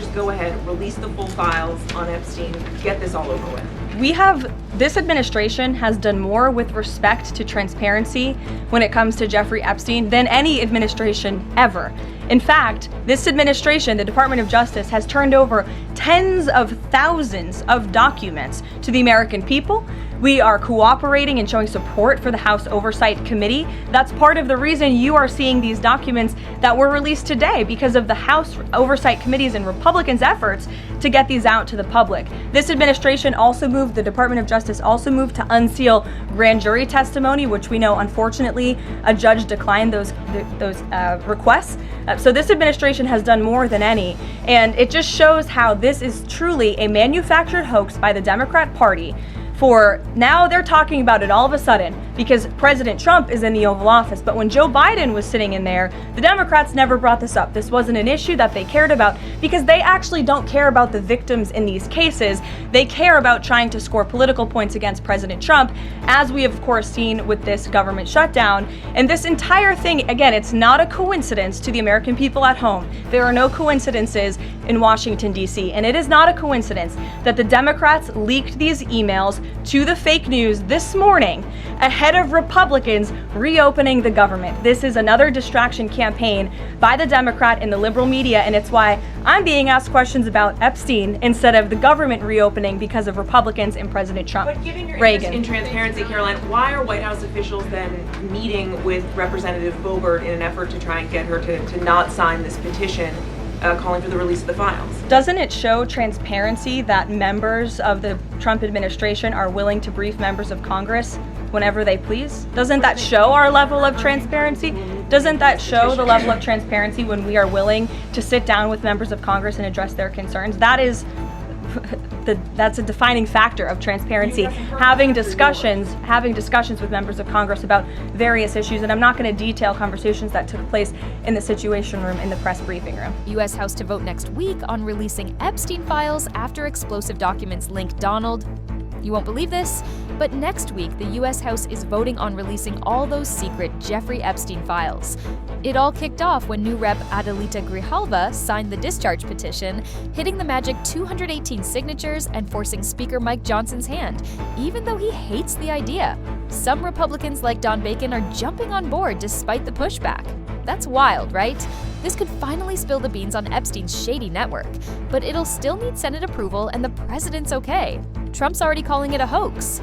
just go ahead, release the full files on Epstein, get this all over with. This administration has done more with respect to transparency when it comes to Jeffrey Epstein than any administration ever. In fact, this administration, the Department of Justice, has turned over tens of thousands of documents to the American people. We are cooperating and showing support for the House Oversight Committee. That's part of the reason you are seeing these documents that were released today, because of the House Oversight Committee's and Republicans' efforts to get these out to the public. This administration also moved, the Department of Justice also moved to unseal grand jury testimony, which we know, unfortunately, a judge declined those requests. So this administration has done more than any, and it just shows how this is truly a manufactured hoax by the Democrat Party. For now, they're talking about it all of a sudden because President Trump is in the Oval Office. But when Joe Biden was sitting in there, the Democrats never brought this up. This wasn't an issue that they cared about because they actually don't care about the victims in these cases. They care about trying to score political points against President Trump, as we have, of course, seen with this government shutdown. And this entire thing, again, it's not a coincidence to the American people at home. There are no coincidences in Washington, D.C. And it is not a coincidence that the Democrats leaked these emails to the fake news this morning ahead of Republicans reopening the government. This is another distraction campaign by the Democrat and the liberal media, and it's why I'm being asked questions about Epstein instead of the government reopening because of Republicans and President Trump. But given your interest in transparency, Caroline, why are White House officials then meeting with Representative Boebert in an effort to try and get her to not sign this petition calling for the release of the files? Doesn't it show transparency that members of the Trump administration are willing to brief members of Congress whenever they please? Doesn't that show our level of transparency? Doesn't that show the level of transparency when we are willing to sit down with members of Congress and address their concerns? That's a defining factor of transparency. Having discussions with members of Congress about various issues, and I'm not going to detail conversations that took place in the Situation Room in the press briefing room. U.S. House to vote next week on releasing Epstein files after explosive documents link Donald. You won't believe this, but next week the U.S. House is voting on releasing all those secret Jeffrey Epstein files. It all kicked off when new Rep. Adelita Grijalva signed the discharge petition, hitting the magic 218 signatures and forcing Speaker Mike Johnson's hand, even though he hates the idea. Some Republicans like Don Bacon are jumping on board despite the pushback. That's wild, right? This could finally spill the beans on Epstein's shady network, but it'll still need Senate approval and the president's okay. Trump's already calling it a hoax.